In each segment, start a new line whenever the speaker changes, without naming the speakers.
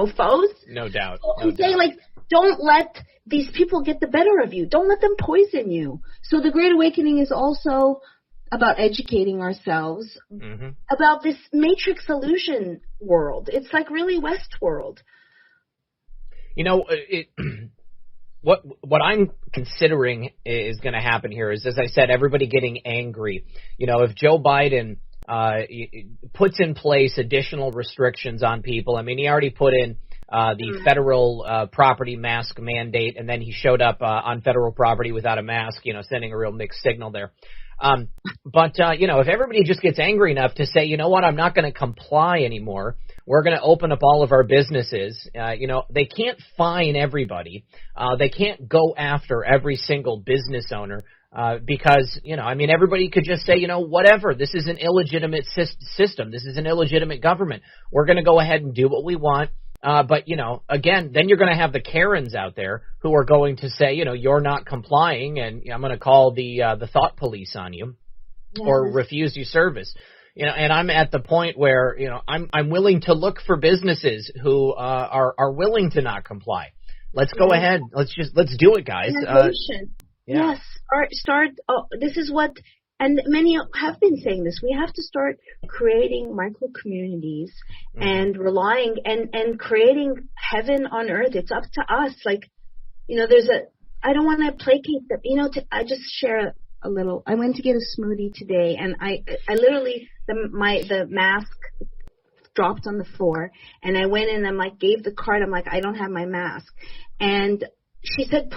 mofos.
No doubt.
So I'm saying, like, don't let these people get the better of you. Don't let them poison you. So the Great Awakening is also about educating ourselves about this matrix illusion world. It's like really Westworld.
You know, what I'm considering is going to happen here is, as I said, everybody getting angry. You know, if Joe Biden puts in place additional restrictions on people, I mean, he already put in the federal property mask mandate, and then he showed up on federal property without a mask, you know, sending a real mixed signal there. But you know, if everybody just gets angry enough to say, you know what, I'm not going to comply anymore, we're going to open up all of our businesses. You know, they can't fine everybody. They can't go after every single business owner because, you know, I mean, everybody could just say, you know, whatever, this is an illegitimate system. This is an illegitimate government. We're going to go ahead and do what we want. But, you know, again, then you're going to have the Karens out there who are going to say, you know, you're not complying, and I'm going to call the thought police on you or refuse you service. You know, and I'm at the point where, you know, I'm willing to look for businesses who are willing to not comply. Let's go ahead. Let's do it, guys.
Yes. Start. This is what. And many have been saying this. We have to start creating micro communities and relying and creating heaven on earth. It's up to us. Like, you know, I don't want to placate them. You know, I just share a little. I went to get a smoothie today, and I literally, the mask dropped on the floor, and I went in and I'm like, gave the card. I'm like, I don't have my mask. And she said,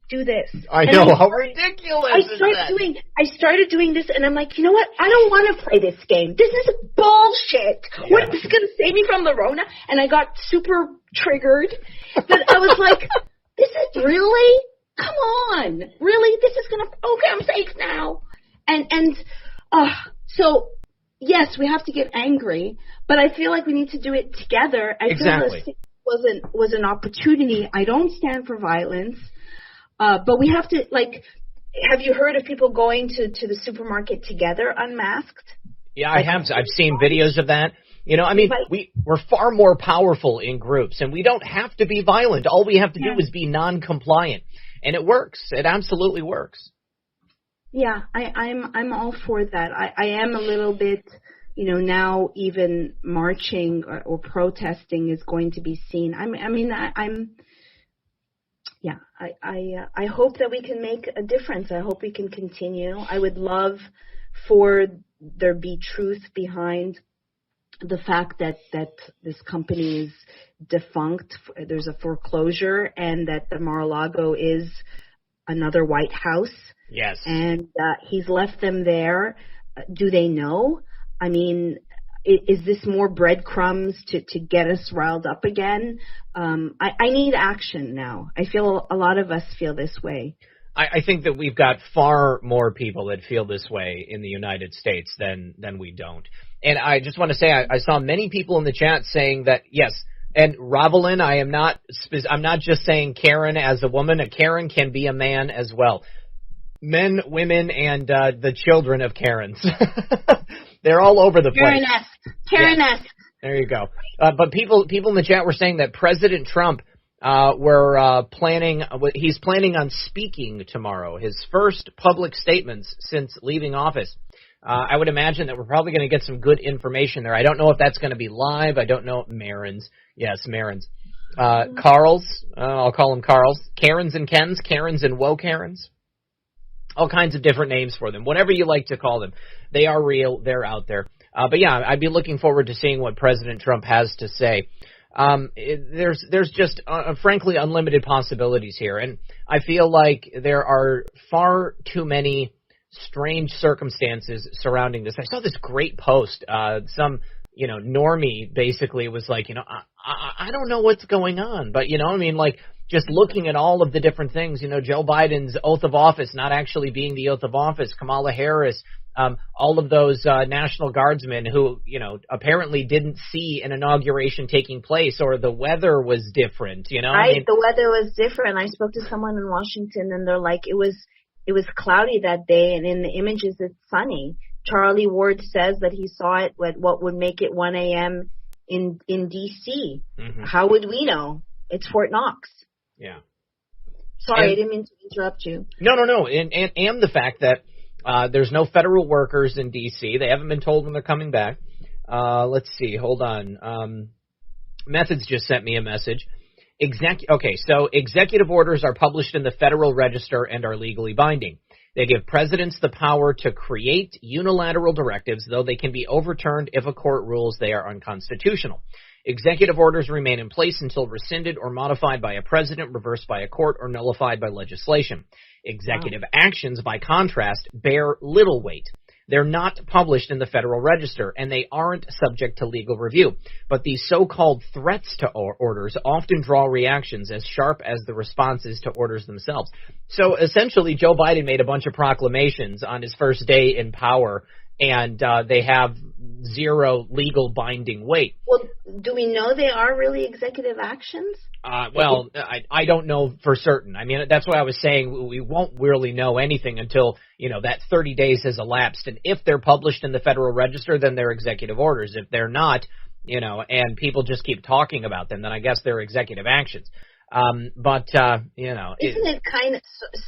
do this.
I know, how ridiculous is that?
I started doing this, and I'm like, you know what? I don't want to play this game. This is bullshit. Yeah. What, this is going to save me from the Rona? And I got super triggered. But I was like, this is really? Come on. Really? This is going to, okay, I'm safe now. So, yes, we have to get angry, but I feel like we need to do it together. I feel this was an opportunity. I don't stand for violence. But we have to, like, have you heard of people going to the supermarket together unmasked?
Yeah, I have. I've seen videos of that. You know, I mean, we're far more powerful in groups, and we don't have to be violent. All we have to do is be non-compliant, and it works. It absolutely works.
Yeah, I'm all for that. I am a little bit, you know, now even marching or protesting is going to be seen. I hope that we can make a difference. I hope we can continue. I would love for there be truth behind the fact that this company is defunct. There's a foreclosure, and that the Mar-a-Lago is another White House.
Yes. And
he's left them there. Do they know? I mean, is this more breadcrumbs to get us riled up again? I need action now. I feel a lot of us feel this way.
I think that we've got far more people that feel this way in the United States than we don't. And I just want to say I saw many people in the chat saying that, yes, and Ravelin, I'm not just saying Karen as a woman. A Karen can be a man as well. Men, women, and the children of Karens. They're all over the place.
Karen-esque.
Yeah. There you go. But people in the chat were saying that President Trump he's planning on speaking tomorrow, his first public statements since leaving office. I would imagine that we're probably going to get some good information there. I don't know if that's going to be live. I don't know. Marins. Yes, Marins. Carls. I'll call them Carls. Karens and Kens. Karens and Woe Karens. All kinds of different names for them. Whatever you like to call them. They are real. They're out there. But yeah, I'd be looking forward to seeing what President Trump has to say. There's just, frankly, unlimited possibilities here. And I feel like there are far too many strange circumstances surrounding this. I saw this great post. Some, normie basically was like, I don't know what's going on. But, I mean, like, just looking at all of the different things, Joe Biden's oath of office not actually being the oath of office, Kamala Harris, all of those National Guardsmen who, apparently didn't see an inauguration taking place, or the weather was different,
Right, the weather was different. I spoke to someone in Washington, and they're like, it was cloudy that day, and in the images it's sunny. Charlie Ward says that he saw it at what would make it 1 a.m. in DC.
Mm-hmm.
How would we know? It's Fort Knox.
Yeah.
Sorry, I didn't mean to interrupt you.
No. And the fact that there's no federal workers in D.C. They haven't been told when they're coming back. Let's see. Hold on. Methods just sent me a message. So executive orders are published in the Federal Register and are legally binding. They give presidents the power to create unilateral directives, though they can be overturned if a court rules they are unconstitutional. Executive orders remain in place until rescinded or modified by a president, reversed by a court, or nullified by legislation. Executive actions, by contrast, bear little weight. They're not published in the Federal Register, and they aren't subject to legal review. But these so-called threats to orders often draw reactions as sharp as the responses to orders themselves. So essentially, Joe Biden made a bunch of proclamations on his first day in power, and they have zero legal binding weight.
Well, do we know they are really executive actions?
Well, I don't know for certain. I mean, that's why I was saying we won't really know anything until, that 30 days has elapsed. And if they're published in the Federal Register, then they're executive orders. If they're not, and people just keep talking about them, then I guess they're executive actions. Isn't
it kind of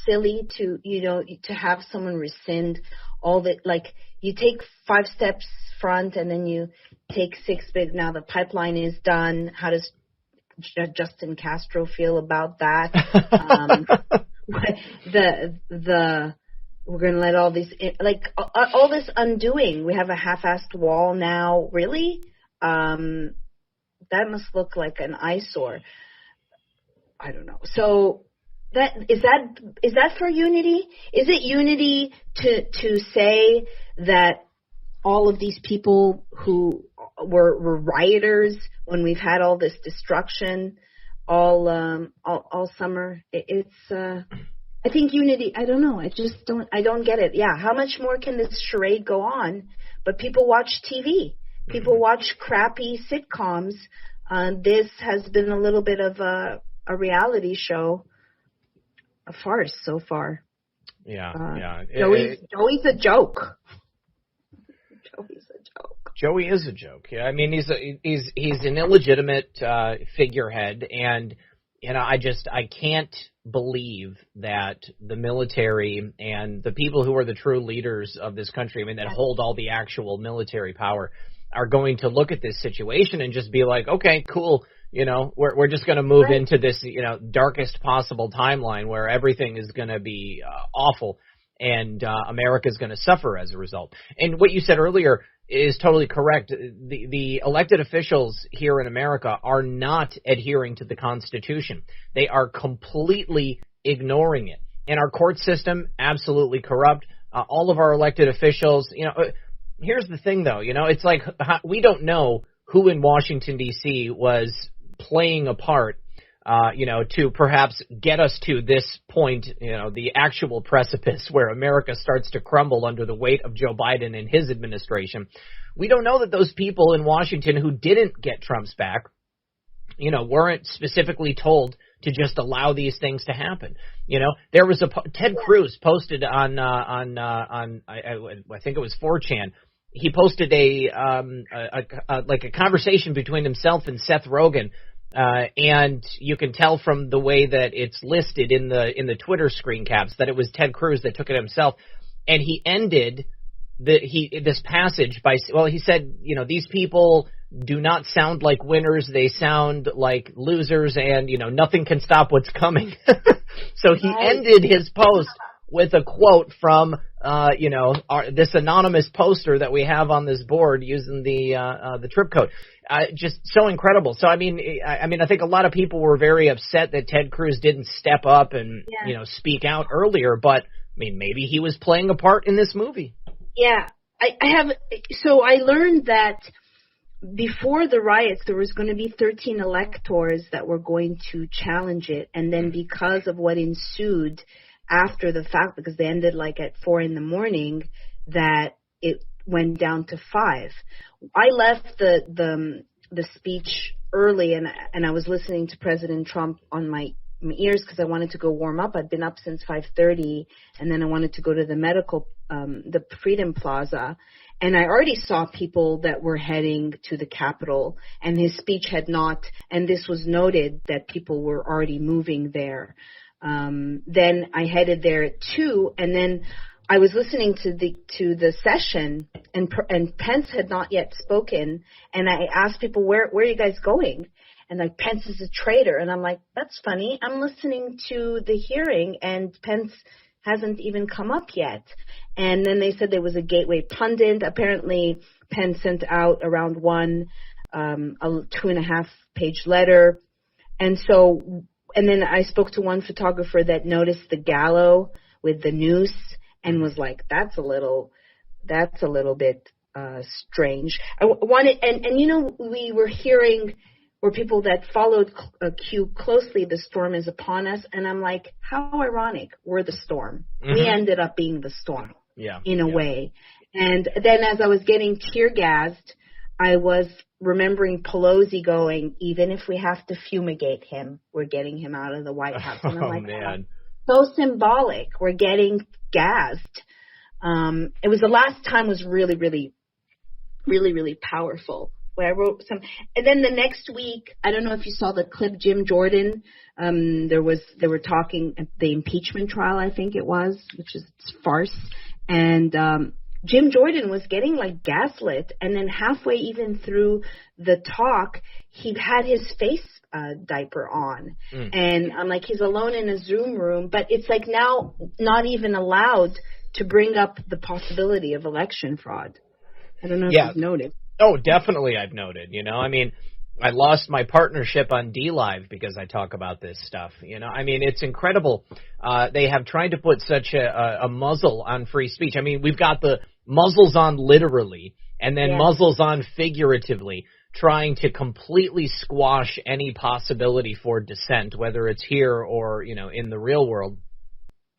silly to have someone rescind all the, like, you take 5 steps front and then you take 6, but now the pipeline is done. How does Justin Castro feel about that? We're going to let all these, all this undoing. We have a half-assed wall now. Really? That must look like an eyesore. I don't know. So is that for unity? Is it unity to say that all of these people who were rioters when we've had all this destruction all summer? I think unity. I don't know. I don't get it. Yeah. How much more can this charade go on? But people watch TV. People watch crappy sitcoms. This has been a little bit of a reality show, a farce so far.
Yeah.
Joey's a joke.
Joey is a joke. Yeah, I mean he's an illegitimate figurehead, and I can't believe that the military and the people who are the true leaders of this country, that hold all the actual military power, are going to look at this situation and just be like, okay, cool. We're just going to move into this, darkest possible timeline where everything is going to be awful, and America's going to suffer as a result. And what you said earlier is totally correct. The elected officials here in America are not adhering to the Constitution. They are completely ignoring it. And our court system, absolutely corrupt. All of our elected officials, here's the thing though, it's like we don't know who in Washington, D.C. was playing a part, to perhaps get us to this point, the actual precipice where America starts to crumble under the weight of Joe Biden and his administration. We don't know that those people in Washington who didn't get Trump's back, weren't specifically told to just allow these things to happen. There was Ted Cruz posted on I think it was 4chan. He posted a conversation between himself and Seth Rogen. And you can tell from the way that it's listed in the Twitter screen caps that it was Ted Cruz that took it himself. And he ended this passage by, he said, these people do not sound like winners. They sound like losers, and, nothing can stop what's coming. So he ended his post with a quote from, this anonymous poster that we have on this board using the trip code. Just so incredible. So, I think a lot I think a lot of people were very upset that Ted Cruz didn't step up and, speak out earlier, but, maybe he was playing a part in this movie.
Yeah. I learned that before the riots, there was going to be 13 electors that were going to challenge it, and then because of what ensued after the fact, because they ended at 4 a.m, that it went down to 5. I left the speech early, and I was listening to President Trump on my ears because I wanted to go warm up. I'd been up since 5:30, and then I wanted to go to the the Freedom Plaza, And I already saw people that were heading to the Capitol, and his speech had not, and this was noted that people were already moving there. Then I headed there too, and then I was listening to the session, and Pence had not yet spoken, and I asked people, where are you guys going? And like, Pence is a traitor. And I'm like, that's funny. I'm listening to the hearing, and Pence hasn't even come up yet. And then they said there was a Gateway pundit. Apparently, Pence sent out around a 2.5-page letter. And then I spoke to one photographer that noticed the gallows with the noose and was like, that's a little bit strange. I wanted, and you know, we were hearing, or people that followed Q closely, the storm is upon us, and I'm like, how ironic, we're the storm. Mm-hmm. We ended up being the storm, in a way. And then as I was getting tear gassed, I was remembering Pelosi going, even if we have to fumigate him, we're getting him out of the White House. And I'm like, man. So symbolic. We're getting gassed. It was the last time was really, really, really, really powerful. Where I wrote some, and then the next week, I don't know if you saw the clip, Jim Jordan. They were talking at the impeachment trial, I think it was, which is farce. And Jim Jordan was getting like gaslit, and then halfway even through the talk, he had his face diaper on. And I'm like, he's alone in a Zoom room, but it's like now not even allowed to bring up the possibility of election fraud. I don't know if you've noted.
Oh, definitely I've noted. You know, I mean, I lost my partnership on DLive because I talk about this stuff. You know, I mean, it's incredible. They have tried to put such a muzzle on free speech. I mean, we've got the muzzles on literally and then muzzles on figuratively, trying to completely squash any possibility for dissent, whether it's here or, you know, in the real world.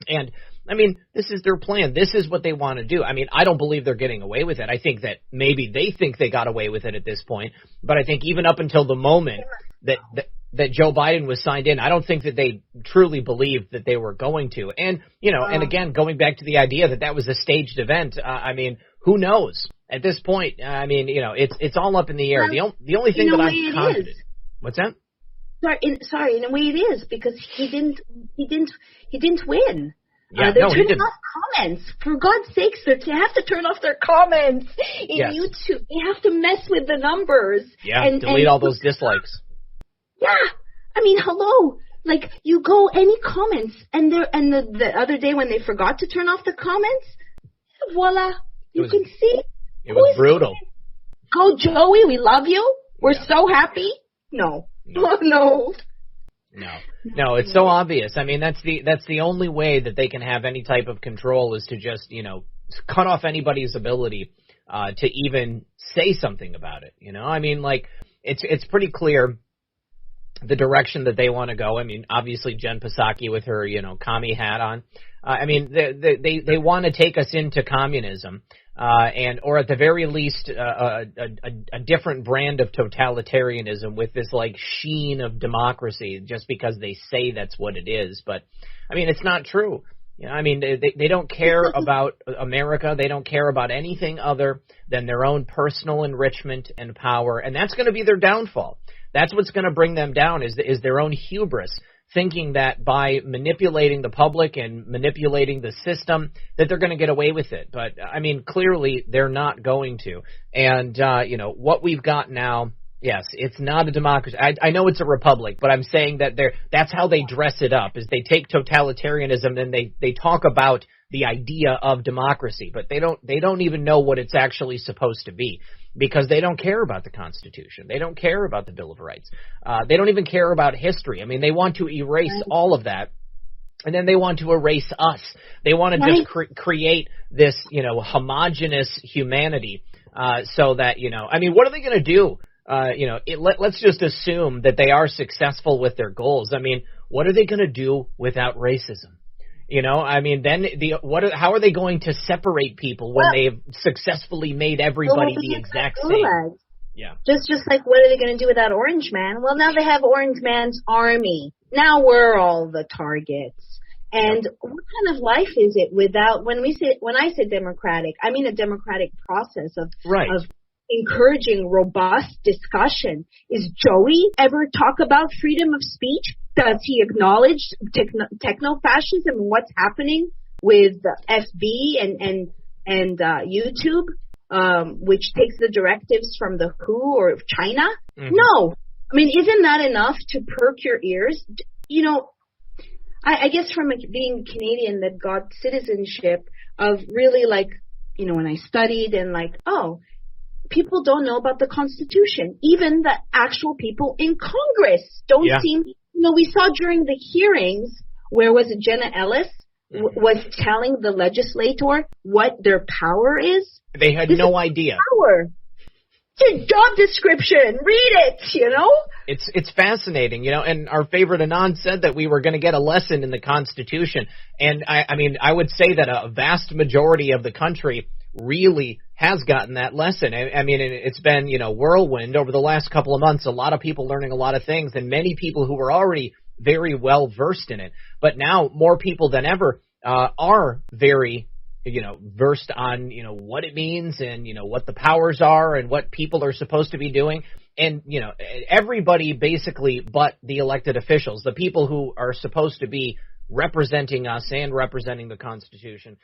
And I mean, this is their plan. This is what they want to do. I mean, I don't believe they're getting away with it. I think that maybe they think they got away with it at this point. But I think even up until the moment that Joe Biden was signed in, I don't think that they truly believed that they were going to. And, you know, and again, going back to the idea that that was a staged event, I mean, who knows? At this point, I mean, you know, it's all up in the air. The only thing that I'm confident. What's that?
Sorry, in a way it is, because he didn't win.
Yeah,
they're turning off comments. For God's sakes, they have to turn off their comments in YouTube. They have to mess with the numbers.
Yeah, and delete all those dislikes.
Yeah, I mean, hello. Like, you go any comments, and the other day when they forgot to turn off the comments, voila, you can see.
It was brutal.
Go, Joey, we love you. We're so happy. No,
it's so obvious. I mean, that's the only way that they can have any type of control is to just, you know, cut off anybody's ability to even say something about it. You know, I mean, like, it's pretty clear the direction that they want to go. I mean, obviously Jen Psaki with her, you know, commie hat on. I mean, they want to take us into communism, or at the very least, a different brand of totalitarianism with this like sheen of democracy, just because they say that's what it is. But I mean, it's not true. You know, I mean, they don't care about America. They don't care about anything other than their own personal enrichment and power, and that's going to be their downfall. That's what's going to bring them down is their own hubris, thinking that by manipulating the public and manipulating the system that they're going to get away with it. But, I mean, clearly they're not going to. And, you know, what we've got now, yes, it's not a democracy. I know it's a republic, but I'm saying that that's how they dress it up, is they take totalitarianism and they talk about the idea of democracy, but they don't even know what it's actually supposed to be, because they don't care about the Constitution. They don't care about the Bill of Rights. They don't even care about history. I mean, they want to erase all of that, and then they want to erase us. They want to just create this, you know, homogenous humanity, so that, you know, I mean, what are they going to do? You know, let's just assume that they are successful with their goals. I mean, what are they going to do without racism? You know, I mean, then how are they going to separate people when they've successfully made everybody the exact same? Yeah.
Just like, what are they going to do without Orange Man? Well, now they have Orange Man's army. Now we're all the targets. And what kind of life is it without, when I say democratic, I mean a democratic process of encouraging robust discussion. Is Joey ever talk about freedom of speech? Does he acknowledge techno-fascism and what's happening with FB and YouTube, which takes the directives from the WHO or China? Mm-hmm. No. I mean, isn't that enough to perk your ears? You know, I guess from being Canadian that got citizenship of really like, you know, when I studied and like, oh, people don't know about the Constitution. Even the actual people in Congress don't seem, you know, we saw during the hearings, where was it, Jenna Ellis was telling the legislator what their power is.
They had no idea.
Power. It's a job description. Read it, you know?
It's fascinating, you know, and our favorite Anand said that we were going to get a lesson in the Constitution. And I mean, I would say that a vast majority of the country really has gotten that lesson. I mean, it's been, you know, whirlwind over the last couple of months, a lot of people learning a lot of things, and many people who were already very well versed in it. But now more people than ever are very, you know, versed on, you know, what it means and, you know, what the powers are and what people are supposed to be doing. And, you know, everybody basically but the elected officials, the people who are supposed to be representing us and representing the Constitution,